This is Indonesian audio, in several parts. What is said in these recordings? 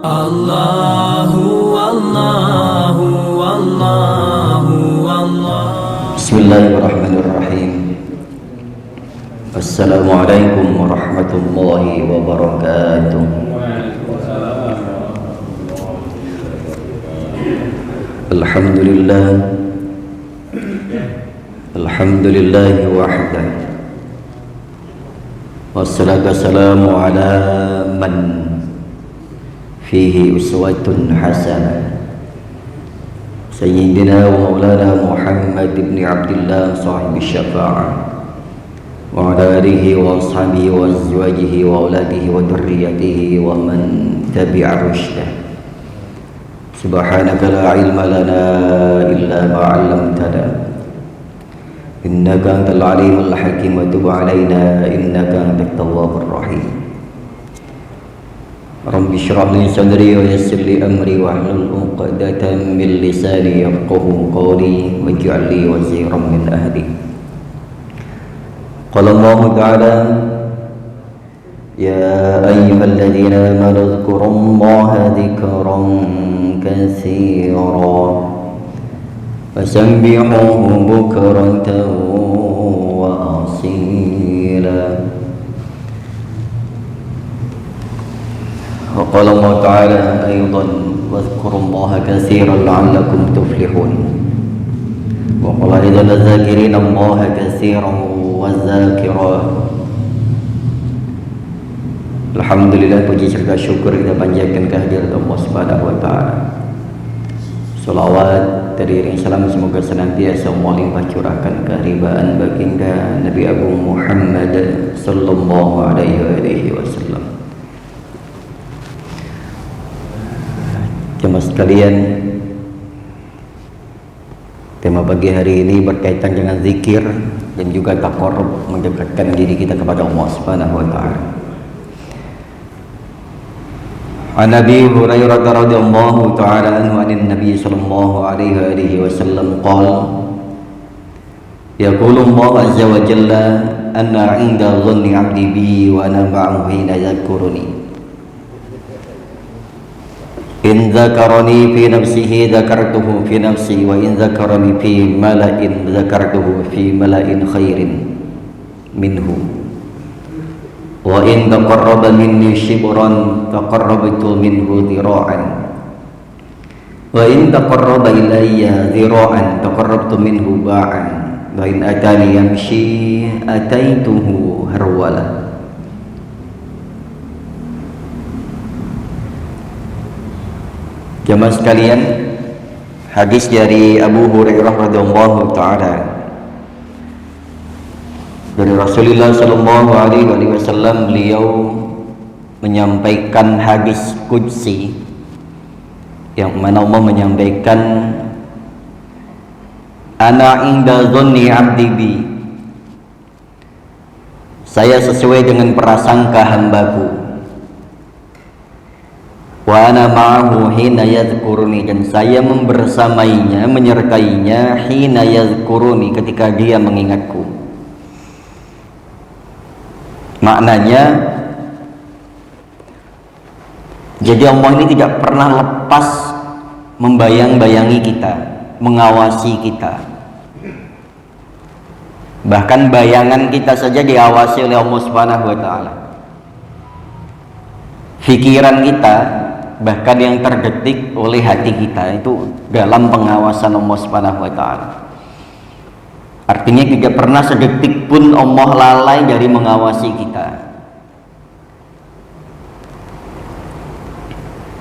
Allahu Allahu Allahu Allah. Bismillahirrahmanirrahim. Assalamualaikum warahmatullahi wabarakatuh. Alhamdulillah. Alhamdulillah wahdah. Wassalatu wassalamu ala man fihi uswatun hasanah Sayyidina wa maulana Muhammad ibn Abdullah sahibi syafa'ah wa ala alihi wa ashabihi wa azwajihi wa auladihi wa dhurriyyatihi wa man tabi'a rushdah. Subhanaka la ilma lana illa ma 'allamtana innaka antal alimul hakim wa tub 'alaina innaka antat tawwabur rahim. Rabbi shrah li sadri wa yassir li amri wahlul 'uqdatam min lisani yafqahu qawli waj'al li waziran min ahli. Qala Allah ta'ala ya ayyuhalladzina amanu dhkurullaha dhikran katsira wasabbihuhu bukratan wa asila. وقال الله تعالى أيضا واذكروا الله كثيرا لعلكم تفلحون. وقال أيضا الذاكرين الله كثيرا والذاكرات. Alhamdulillah, puji serta syukur kita panjatkan kehadirat Allah Subhanahu wa taala. Salawat teriring salam semoga senantiasa melimpah curahkan keharibaan baginda Nabi Agung Muhammad sallallahu alaihi wasallam. Jemaah sekalian, tema pagi hari ini berkaitan dengan zikir dan juga taqarrub, mendekatkan diri kita kepada Allah Subhanahu wa taala. An Abi Hurairah radhiyallahu taala anhu anin Nabi sallallahu alaihi wasallam qala yaqulu Allah azza wa jalla anna 'inda dhanni 'abdi bi wa ana ma'ahu hina yadhkuruni. In dzakarani fi nafsihi dzakartuhu fi nafsi wa in dzakarani fi mala'in dzakartuhu fi mala'in khairin minhu wa in taqarraba minni shibran taqarrabtu minhu dhira'an wa in taqarraba ilayya dhira'an taqarrabtu minhu ba'an wa in atani yamshi ataituhu harwala. Jemaah sekalian, hadis dari Abu Hurairah radhiyallahu taala dari Rasulullah sallallahu alaihi wasallam, beliau menyampaikan hadis qudsi yang mana Allah menyampaikan ana inda dhanni 'abdi bi, saya sesuai dengan prasangka hambaku, wa ana ma'ahu hina yadhkuruni, dan saya membersamainya, menyertainya hina yadhkuruni, ketika dia mengingatku. Maknanya, jadi Allah ini tidak pernah lepas membayang-bayangi kita, mengawasi kita. Bahkan bayangan kita saja diawasi oleh Allah Subhanahu wa taala. Pikiran kita, bahkan yang terdetik oleh hati kita, itu dalam pengawasan Allah Subhanahu wa taala. Artinya tidak pernah sedetik pun Allah lalai dari mengawasi kita.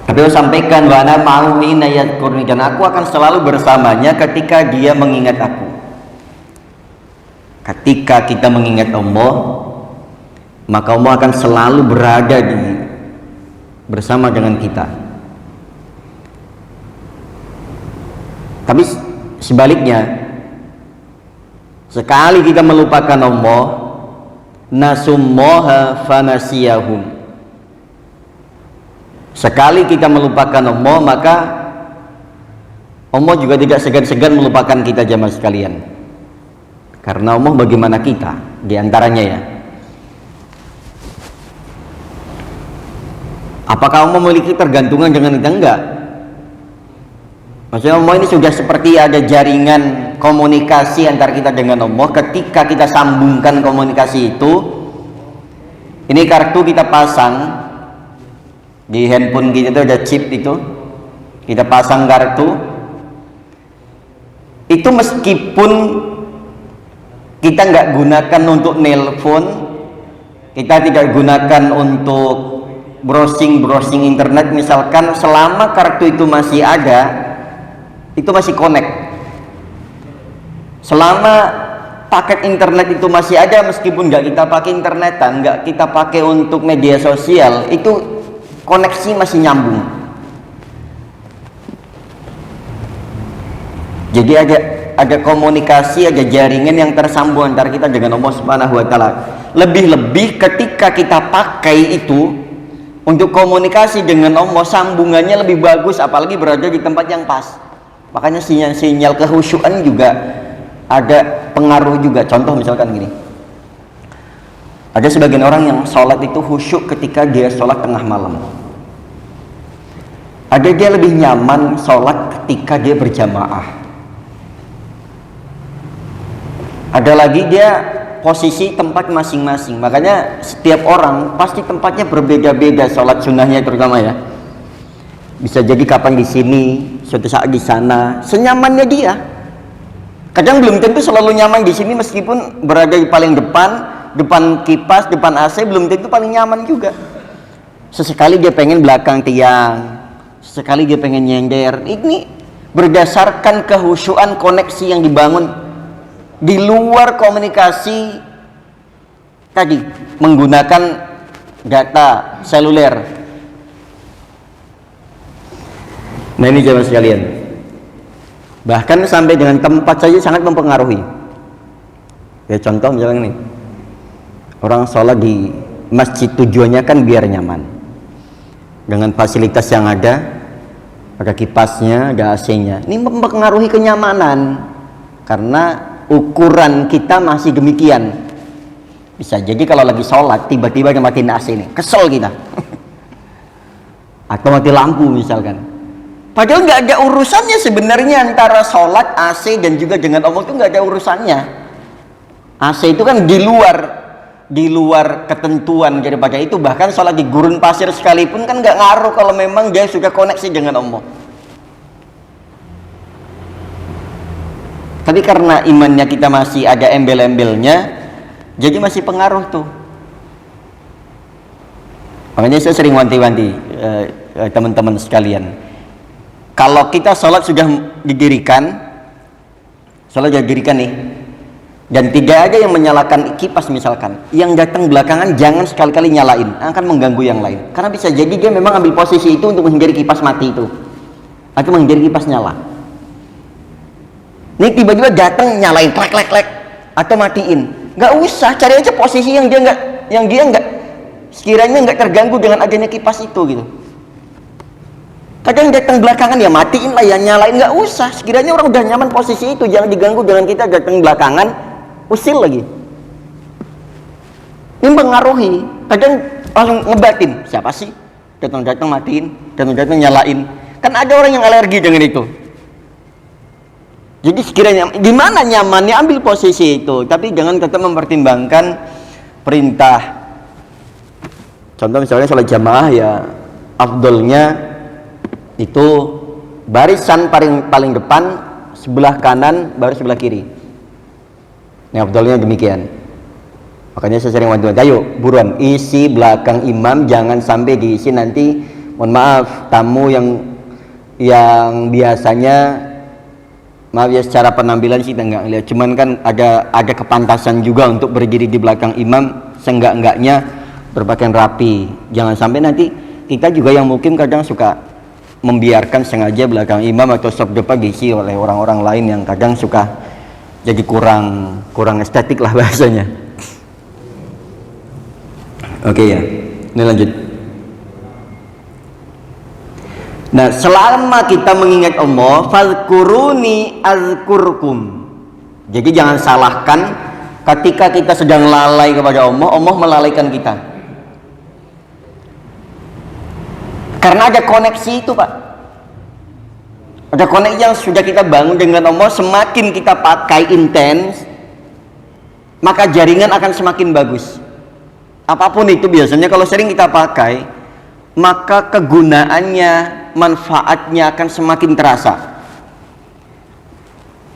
Tapi Allah sampaikan wa ana ma'ahu hina yadhkuruni, dan aku akan selalu bersamanya ketika dia mengingat aku. Ketika kita mengingat Allah, maka Allah akan selalu berada bersama dengan kita. Tapi sebaliknya, sekali kita melupakan Allah, nasummoha fanasiyahum, sekali kita melupakan Allah, maka Allah juga tidak segan-segan melupakan kita. Jamaah sekalian, karena Allah bagaimana kita, diantaranya ya, Apakah Allah memiliki tergantungan dengan kita? Enggak. Maksudnya Allah ini sudah seperti ada jaringan komunikasi antara kita dengan Allah. Ketika kita sambungkan komunikasi itu, ini kartu kita pasang di handphone kita itu ada chip itu, kita pasang kartu itu, meskipun kita nggak gunakan untuk nelpon, kita tidak gunakan untuk browsing internet misalkan, selama kartu itu masih ada, itu masih connect. Selama paket internet itu masih ada, meskipun nggak kita pakai internetan, nggak kita pakai untuk media sosial, itu koneksi masih nyambung. Jadi ada komunikasi, ada jaringan yang tersambung antara kita dengan Allah Subhanahu wa taala. Lebih-lebih ketika kita pakai itu untuk komunikasi dengan Allah, sambungannya lebih bagus, apalagi berada di tempat yang pas. Makanya sinyal kehusyuan juga ada pengaruh juga. Contoh misalkan gini, ada sebagian orang yang sholat itu khusyuk ketika dia sholat tengah malam. Ada dia lebih nyaman sholat ketika dia berjamaah. Ada lagi dia posisi tempat masing-masing. Makanya setiap orang pasti tempatnya berbeda-beda sholat sunnahnya terutama ya. Bisa jadi kapan di sini, suatu saat di sana, senyamannya dia. Kadang belum tentu selalu nyaman di sini, meskipun berada di paling depan kipas, depan AC, belum tentu paling nyaman juga. Sesekali dia pengen belakang tiang, sesekali dia pengen nyender. Ini berdasarkan kehusyuan koneksi yang dibangun di luar komunikasi tadi menggunakan data seluler. Nah ini jemaah sekalian, bahkan sampai dengan tempat saja sangat mempengaruhi. Ya contoh misalnya nih, orang sholat di masjid tujuannya kan biar nyaman, dengan fasilitas yang ada kipasnya, ada AC-nya. Ini mempengaruhi kenyamanan, karena ukuran kita masih demikian. Bisa jadi kalau lagi sholat tiba-tiba dia matiin AC nih, kesel kita. Atau mati lampu misalkan. Padahal nggak ada urusannya sebenarnya antara sholat, AC dan juga dengan Allah itu nggak ada urusannya. AC itu kan di luar ketentuan daripada itu. Bahkan sholat di gurun pasir sekalipun kan nggak ngaruh kalau memang dia sudah koneksi dengan Allah. Tapi karena imannya kita masih ada embel-embelnya, jadi masih pengaruh tuh. Makanya saya sering wanti-wanti teman-teman sekalian, kalau kita sholat sudah didirikan nih, dan tidak ada yang menyalakan kipas misalkan, yang datang belakangan jangan sekali-kali nyalain, akan mengganggu yang lain. Karena bisa jadi dia memang ambil posisi itu untuk menghindari kipas mati itu, atau menghindari kipas nyala. Ini tiba-tiba datang nyalain, klek, atau matiin. Nggak usah, cari aja posisi yang dia nggak sekiranya nggak terganggu dengan adanya kipas itu gitu. Kadang datang belakangan ya matiin lah, ya nyalain, nggak usah. Sekiranya orang udah nyaman posisi itu, jangan diganggu dengan kita datang belakangan, usil lagi. Ini mengaruhi. Kadang langsung ngebatin, siapa sih datang matiin, datang nyalain. Kan ada orang yang alergi dengan itu. Jadi sekiranya di mana nyamannya, ambil posisi itu, tapi jangan tetap mempertimbangkan perintah. Contoh misalnya sholat jamaah ya, afdolnya itu barisan paling depan, sebelah kanan baru sebelah kiri. Ini afdolnya demikian. Makanya saya sering wanti-wanti, ayo buruan isi belakang imam, jangan sampai diisi nanti, mohon maaf, tamu yang biasanya, maaf ya secara penampilan sih enggak ngeliat, cuman kan ada kepantasan juga untuk berdiri di belakang imam, seenggak-enggaknya berpakaian rapi. Jangan sampai nanti kita juga yang mungkin kadang suka membiarkan sengaja belakang imam atau sop depan diisi oleh orang-orang lain yang kadang suka jadi kurang estetik lah bahasanya. Oke ya, ini lanjut. Nah, selama kita mengingat Allah, fadhkuruni azkurkum. Jadi jangan salahkan ketika kita sedang lalai kepada Allah, Allah melalaikan kita. Karena ada koneksi itu, Pak. Ada koneksi yang sudah kita bangun dengan Allah. Semakin kita pakai intens, maka jaringan akan semakin bagus. Apapun itu biasanya kalau sering kita pakai, maka kegunaannya, manfaatnya akan semakin terasa.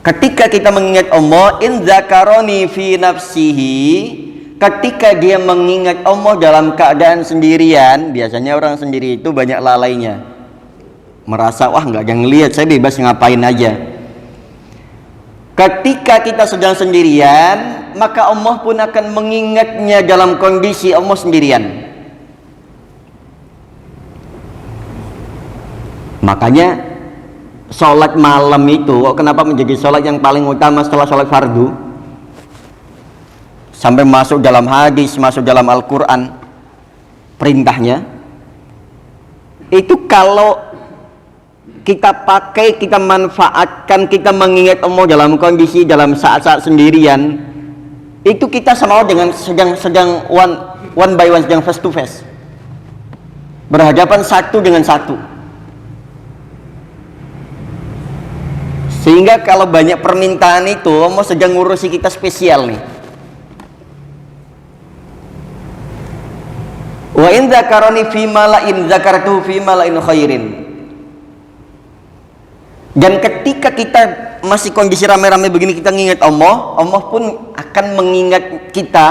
Ketika kita mengingat Allah, in zakaroni fi nafsihi, ketika dia mengingat Allah dalam keadaan sendirian, biasanya orang sendiri itu banyak lalainya, merasa wah nggak ada yang ngelihat, saya bebas ngapain aja. Ketika kita sedang sendirian, maka Allah pun akan mengingatnya dalam kondisi Allah sendirian. Makanya sholat malam itu kenapa menjadi sholat yang paling utama setelah sholat fardu? Sampai masuk dalam hadis, masuk dalam Al-Quran perintahnya. Itu kalau kita pakai, kita manfaatkan, kita mengingat Allah dalam kondisi, dalam saat-saat sendirian, itu kita sama dengan sedang one by one, sedang face to face, berhadapan satu dengan satu. Sehingga kalau banyak permintaan itu, Allah sedang ngurusi kita spesial nih. Wa in dzakarani fi mala'in dzakartuhu fi mala'in khairin. Dan ketika kita masih kondisi rame-rame begini, kita mengingat Allah, Allah pun akan mengingat kita.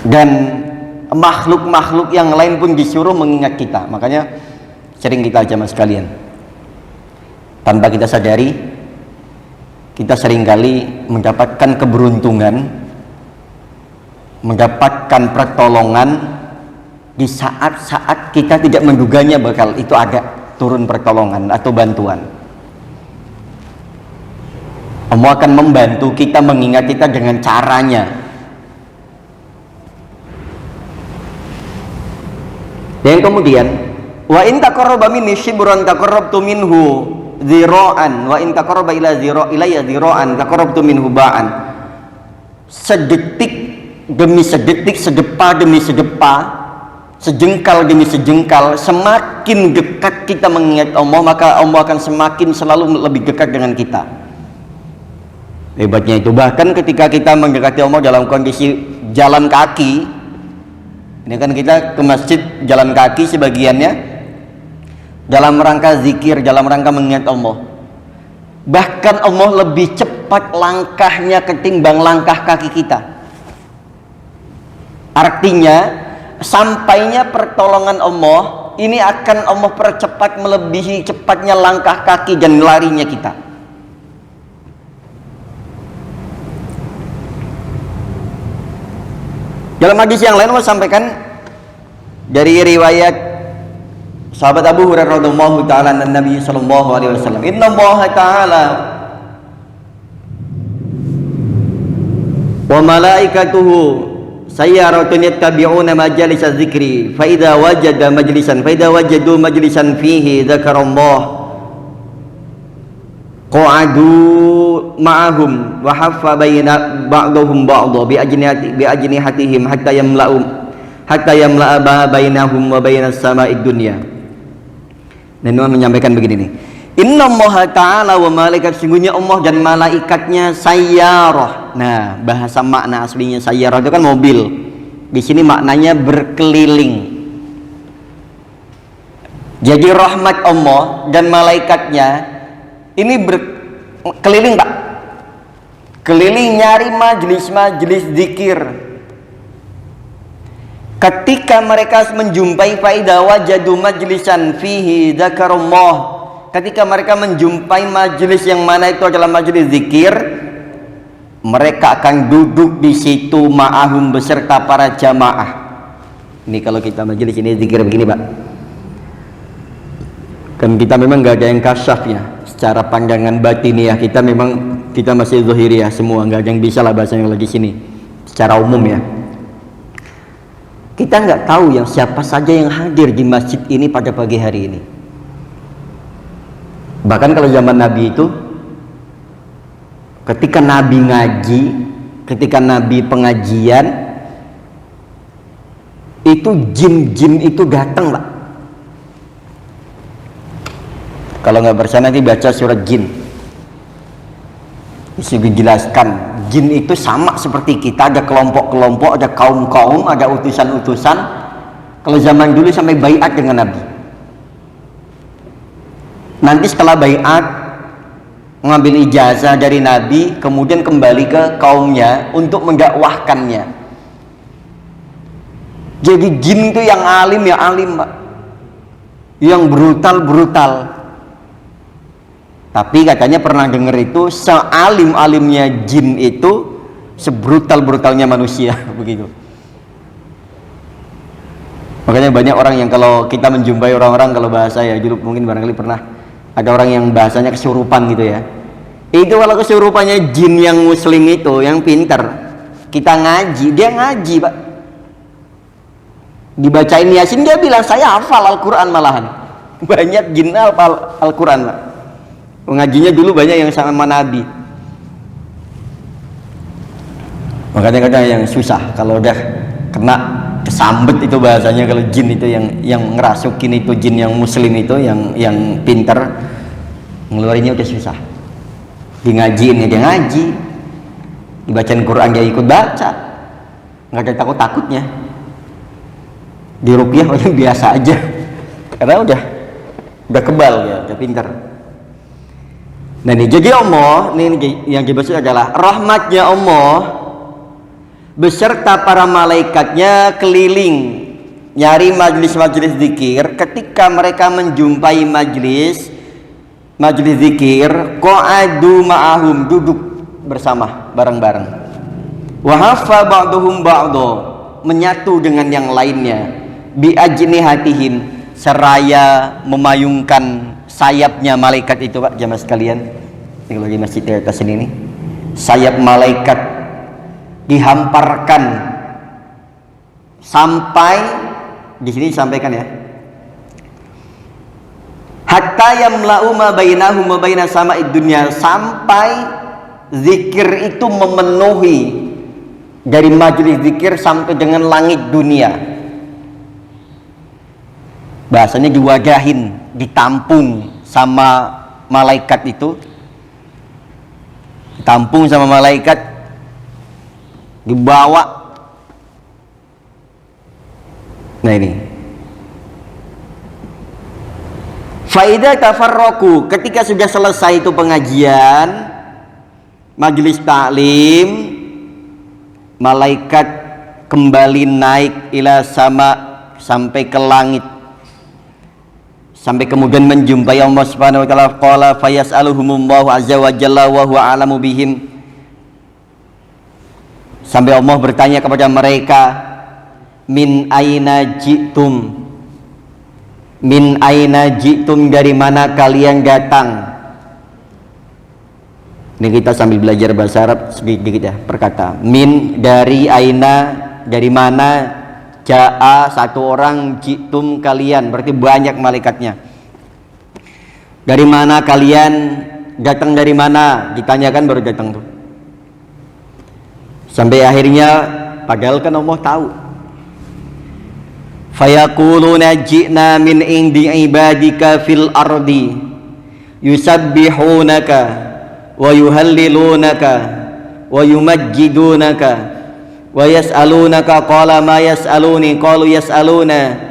Dan makhluk-makhluk yang lain pun disuruh mengingat kita. Makanya sering kita jamaah sekalian, tanpa kita sadari, kita seringkali mendapatkan keberuntungan, mendapatkan pertolongan di saat-saat kita tidak menduganya bakal itu ada turun pertolongan atau bantuan. Allah akan membantu kita, mengingat kita dengan caranya. Dan kemudian, wa in taqarraba minni shibran taqarrabtu minhu dzira'an wa in taqarraba ilayya dzira'an taqarrabtu minhu ba'an. Sedetik demi sedetik, sedepa demi sedepa, sejengkal demi sejengkal, semakin dekat kita mengingat Allah, maka Allah akan semakin selalu lebih dekat dengan kita. Hebatnya itu, bahkan ketika kita mendekati Allah dalam kondisi jalan kaki, ini kan kita ke masjid jalan kaki sebagiannya dalam rangka zikir, dalam rangka mengingat Allah. Bahkan Allah lebih cepat langkahnya ketimbang langkah kaki kita. Artinya sampainya pertolongan Allah ini akan Allah percepat melebihi cepatnya langkah kaki dan larinya kita. Dalam hadis yang lain Allah sampaikan dari riwayat sahabat Abu Hurairah radhiyallahu taala dan Nabi sallallahu alaihi wasallam, inna Allah taala wa malaikatuhu sayyaratun yattabi'una majalis az-zikri fa idza wajadu majlisan fihi dzakarallah qa'adu ma'ahum wa haffa baina ba'dhum ba'dha bi ajnihatihim hatta yamla'a bainahum wa bainas sama'id dunya. Dan Nabi menyampaikan begini nih, inna Allah ta'ala wa malaikat, sungguhnya Allah dan malaikatnya sayyarah. Nah, bahasa makna aslinya sayyarah itu kan mobil. Di sini maknanya berkeliling. Jadi rahmat Allah dan malaikatnya ini berkeliling, Pak. Keliling nyari majelis-majelis zikir. Ketika mereka menjumpai faida wajadu majlisan fihi dzakarullah, ketika mereka menjumpai majelis yang mana itu adalah majelis zikir, mereka akan duduk di situ ma'ahum beserta para jamaah. Ini kalau kita majelis ini zikir begini, Pak, kan kita memang nggak ada yang kasyaf ya. Secara pandangan batiniah kita memang kita masih zahiriyah semua, nggak ada yang bisa lah bahasanya lagi sini. Secara umum ya, kita nggak tahu yang siapa saja yang hadir di masjid ini pada pagi hari ini. Bahkan kalau zaman Nabi itu, ketika Nabi ngaji, ketika Nabi pengajian, itu jin-jin itu datang, Pak. Kalau nggak percaya nanti baca surat jin. Bisa dijelaskan, jin itu sama seperti kita, ada kelompok-kelompok, ada kaum-kaum, ada utusan-utusan. Kalau zaman dulu sampai baiat dengan Nabi. Nanti setelah baiat, mengambil ijazah dari Nabi, kemudian kembali ke kaumnya untuk mendakwahkannya. Jadi jin itu yang alim ya alim, Pak. Yang brutal. Tapi katanya pernah dengar itu sealim-alimnya jin itu sebrutal-brutalnya manusia begitu. Makanya banyak orang yang kalau kita menjumpai orang-orang, kalau bahasa ya dulu mungkin barangkali pernah ada orang yang bahasanya kesurupan gitu ya. Itu kalau kesurupannya jin yang muslim itu yang pinter, kita ngaji, dia ngaji, Pak. Dibacain Yasin dia bilang saya hafal Al-Quran malahan. Banyak jin hafal Al-Quran, Pak. Ngajinya dulu banyak yang sama Nabi. Makanya kadang yang susah kalau udah kena kesambet itu bahasanya, kalau jin itu yang ngerasukin itu jin yang muslim itu yang pinter ngeluarinnya udah susah. Di ngajiin ya dia ngaji, dibacain Quran dia ikut baca, nggak ada takut-takutnya. Di rupiah biasa aja karena udah kebal ya, udah pinter. Nah ini jadi Allah, ini yang dimaksud adalah rahmatnya Allah beserta para malaikatnya keliling nyari majlis-majlis zikir. Ketika mereka menjumpai majlis zikir, qa'adu ma'ahum, duduk bersama bareng-bareng. Wa hafa ba'duhum ba'do, menyatu dengan yang lainnya. Bi ajnihatihim, seraya memayungkan sayapnya malaikat itu, Pak, jamaah sekalian. Ini lagi masjid di atas ini nih. Sayap malaikat dihamparkan sampai di sini disampaikan ya. Hatta yamla'u ma bainahum wa bainas sama'id dunya, sampai zikir itu memenuhi dari majelis zikir sampai dengan langit dunia. Bahasanya diwadahin, ditampung sama malaikat itu, ditampung sama malaikat, dibawa. Nah ini faida tafarroku, ketika sudah selesai itu pengajian majelis taklim, malaikat kembali naik ila sama, sampai ke langit, sampai kemudian menjumpai Allah Subhanahu wa taala. Qala fayas'aluhumullahu azza wa jalla wa huwa a'lamu bihim, sampai Allah bertanya kepada mereka, min aina ji'tum, min aina ji'tum, dari mana kalian datang. Ini kita sambil belajar bahasa Arab sedikit ya, perkata min, dari, aina, dari mana, ja'a, satu orang, ji'tum, kalian, berarti banyak malaikatnya. Dari mana kalian datang, dari mana, ditanyakan baru datang tuh. Sampai akhirnya, padahal kan Allah tahu. Fayaquluna ji'na min indi ibadika fil ardi yusabbihunaka wa yuhallilunaka wa yumajjidunaka wa yas'alunaka. Qala ma yas'aluni, qalu yas'aluna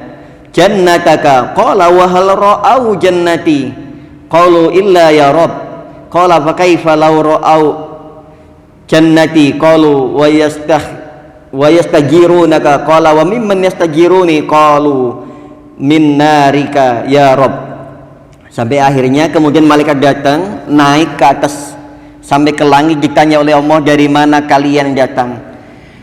jannataka, qala wa hal ra'au jannati, qalu illa ya Rabb, qala fa kaifa law ra'au jannati, qalu wa yastajirunaka, qala wa mimman yastajiruni, qalu min narika ya Rabb. Sampai akhirnya kemudian malaikat datang naik ke atas sampai ke langit, ditanya oleh Allah, dari mana kalian datang?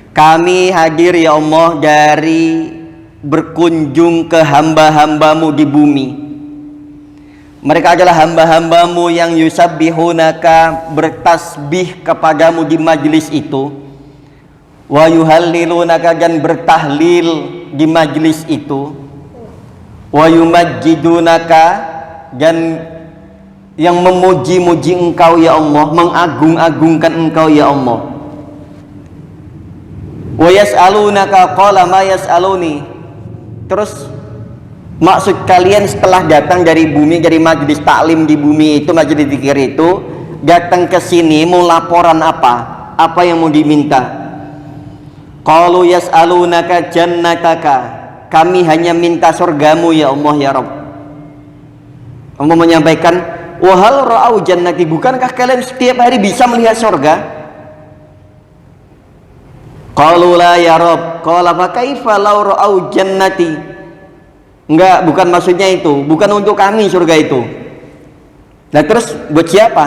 Kami hadir ya Allah dari berkunjung ke hamba-hambamu di bumi. Mereka adalah hamba-hambamu yang yusabbihunaka, bertasbih kepadamu di majlis itu, wa yuhallilunaka, dan bertahlil di majlis itu, wa yumajjidunaka, dan yang memuji-muji engkau ya Allah, mengagung-agungkan engkau ya Allah. Wa yas'alunaka, qala ma yas'aluni, Terus maksud kalian setelah datang dari bumi, dari majelis taklim di bumi itu, majelis zikir itu, datang ke sini mau laporan apa? Apa yang mau diminta? Qalu yas'alunaka jannataka. Kami hanya minta surgamu ya Allah ya Rabb. Allah menyampaikan, wa hal ra'au jannati, bukankah kalian setiap hari bisa melihat surga? Qalu la ya Rabb. Qala fa kaifa law ra'au jannati. Enggak, bukan maksudnya itu, bukan untuk kami surga itu. Nah terus buat siapa?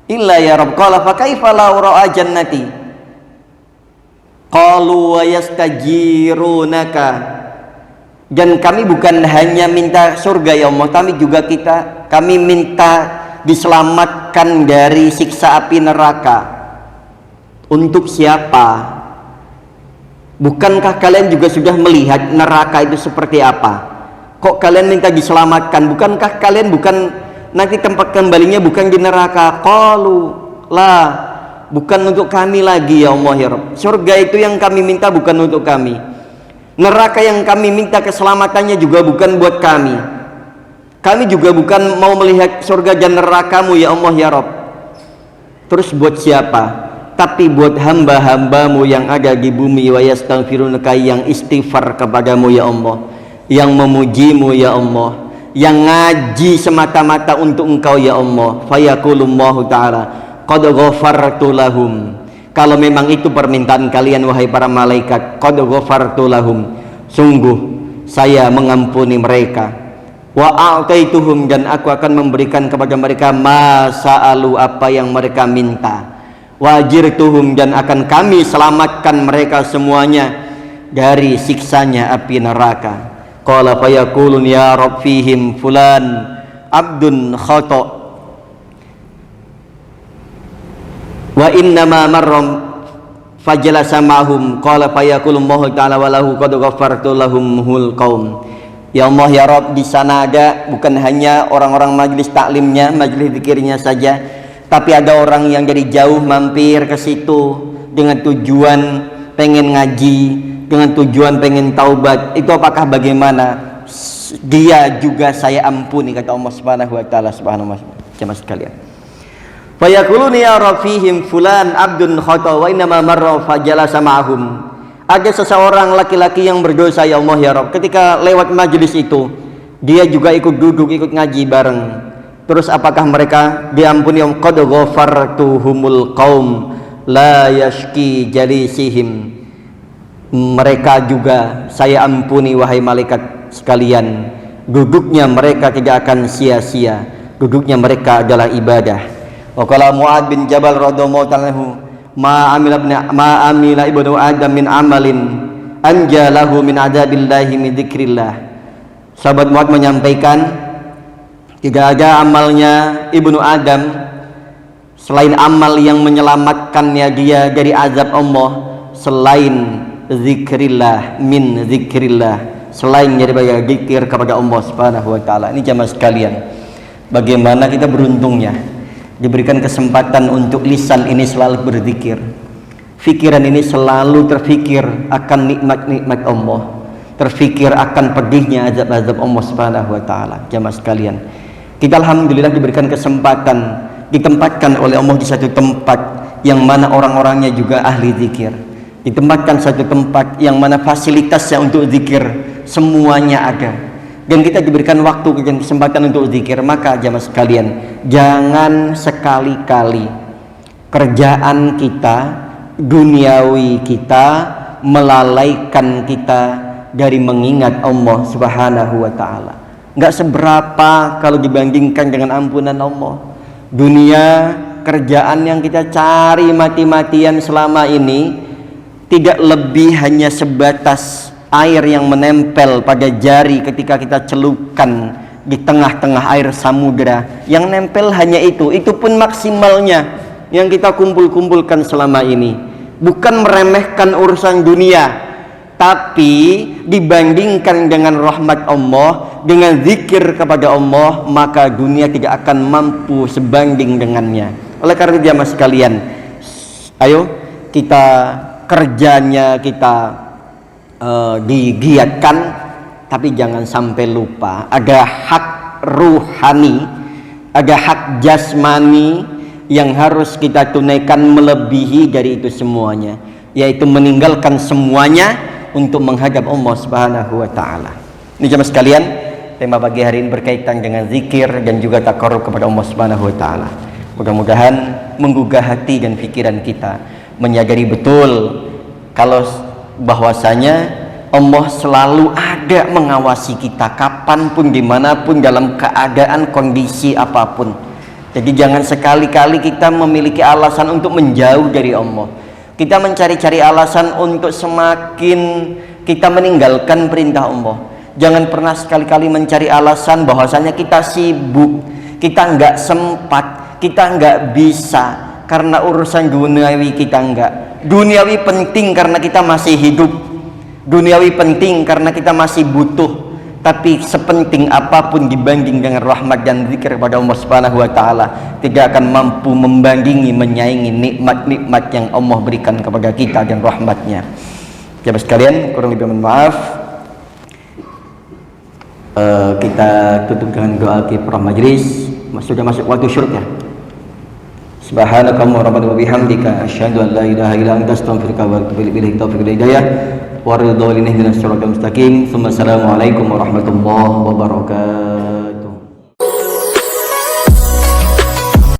Illa ya Rabb. Qala fa kaifa law ra'a jannati. Qalu wa yastajirunaka. Dan kami bukan hanya minta surga ya Allah, kami minta diselamatkan dari siksa api neraka. Untuk siapa? Bukankah kalian juga sudah melihat neraka itu seperti apa? Kok kalian minta diselamatkan? Bukankah kalian nanti tempat kembalinya bukan di neraka? Qalu la, bukan untuk kami lagi ya Allah ya Rabb. Surga itu yang kami minta bukan untuk kami. Neraka yang kami minta keselamatannya juga bukan buat kami. Kami juga bukan mau melihat surga dan nerakamu ya Allah ya Rabb. Terus buat siapa? Tapi buat hamba-hambamu yang ada di bumi, wa yastaghfirunaka, yang istighfar kepadamu ya Allah, yang memujimu ya Allah, yang ngaji semata-mata untuk engkau ya Allah. Fayaqulullahu ta'ala qad ghafartu lahum. Kalau memang itu permintaan kalian wahai para malaikat, qad ghafartu lahum, sungguh saya mengampuni mereka. Wa a'taituhum, dan aku akan memberikan kepada mereka ma sa'alu, apa yang mereka minta. Wajirtuhum, dan akan kami selamatkan mereka semuanya dari siksanya api neraka. Qala fayaqulun ya Rabb fihim fulan abdun khata wa innama marram fajalasa ma'hum. Qala fayaqulun Allahu ta'ala walahu qad ghafartu lahumul qaum. Ya Allah ya Rabb, di sana ada bukan hanya orang-orang majelis taklimnya, majelis zikirnya saja, tapi ada orang yang dari jauh mampir ke situ dengan tujuan pengen ngaji, dengan tujuan pengen taubat. Itu apakah bagaimana? Dia juga saya ampuni, kata Allah Subhanahu wa taala. Subhanallah jemaah sekalian. Fa yaquluni ya rafihim fulan abdun khata wa inna ma marra fajalasa ma'hum. Ada seseorang laki-laki yang berdosa ya Allah ya Rabb. Ketika lewat majelis itu, dia juga ikut duduk, ikut ngaji bareng. Terus apakah mereka diampuni? Qad ghafartuhumul qaum la yashki jalisihim. Mereka juga saya ampuni wahai malaikat sekalian, duduknya mereka tidak akan sia-sia, duduknya mereka adalah ibadah. Wa qala Mu'ad bin Jabal radhiyallahu anhu, ma amila ibnu adam min amalin anjalahu min adabillahi min dzikrillah. Sahabat Mu'ad menyampaikan, tidak ada amalnya Ibnu Adam selain amal yang menyelamatkannya dia dari azab Allah, selain zikrillah, min zikrillah, selain daripada zikir kepada Allah Subhanahu wa taala. Ini jamaah sekalian, bagaimana kita beruntungnya diberikan kesempatan untuk lisan ini selalu berzikir, pikiran ini selalu terfikir akan nikmat-nikmat Allah, terfikir akan pedihnya azab-azab Allah Subhanahu wa taala. Jamaah sekalian, kita alhamdulillah diberikan kesempatan, ditempatkan oleh Allah di satu tempat yang mana orang-orangnya juga ahli zikir, ditempatkan satu tempat yang mana fasilitasnya untuk zikir semuanya ada, dan kita diberikan waktu dan kesempatan untuk zikir. Maka jamaah sekalian, jangan sekali-kali kerjaan kita, duniawi kita, melalaikan kita dari mengingat Allah Subhanahu wa taala. Nggak seberapa kalau dibandingkan dengan ampunan Allah. Dunia, kerjaan yang kita cari mati-matian selama ini tidak lebih hanya sebatas air yang menempel pada jari ketika kita celupkan di tengah-tengah air samudera. Yang nempel hanya itu pun maksimalnya yang kita kumpul-kumpulkan selama ini. Bukan meremehkan urusan dunia, tapi dibandingkan dengan rahmat Allah, dengan zikir kepada Allah, maka dunia tidak akan mampu sebanding dengannya. Oleh karena itu jamaah sekalian, ayo kita kerjanya kita digiatkan, tapi jangan sampai lupa ada hak ruhani, ada hak jasmani yang harus kita tunaikan melebihi dari itu semuanya, yaitu meninggalkan semuanya untuk menghadap Allah Subhanahu wa taala. Ini jemaah sekalian, tema pagi hari ini berkaitan dengan zikir dan juga takarrub kepada Allah Subhanahu wa taala. Mudah-mudahan menggugah hati dan pikiran kita menyadari betul kalau bahwasanya Allah selalu ada mengawasi kita kapanpun, dimanapun, dalam keadaan kondisi apapun. Jadi jangan sekali-kali kita memiliki alasan untuk menjauh dari Allah. Kita mencari-cari alasan untuk semakin kita meninggalkan perintah Allah. Jangan pernah sekali-kali mencari alasan bahwasanya kita sibuk, kita nggak sempat, kita nggak bisa karena urusan duniawi kita nggak. Duniawi penting karena kita masih hidup, duniawi penting karena kita masih butuh. Tapi sepenting apapun dibanding dengan rahmat dan zikir kepada Allah Subhanahu wa taala, tidak akan mampu membandingi, menyaingi nikmat-nikmat yang Allah berikan kepada kita dan rahmatnya. Jemaah sekalian, kurang lebih mohon maaf. Kita tutup dengan doa kifarah majlis. Sudah masuk waktu syuruk ya. Subhanakallahumma rabbana wa bihamdika asyhadu an la ilaha illa anta astaghfiruka wa atubu ilaik. Taufiq wal hidayah wa ridha lil ihdinas siratal mustaqim. Assalamualaikum warahmatullahi wabarakatuh.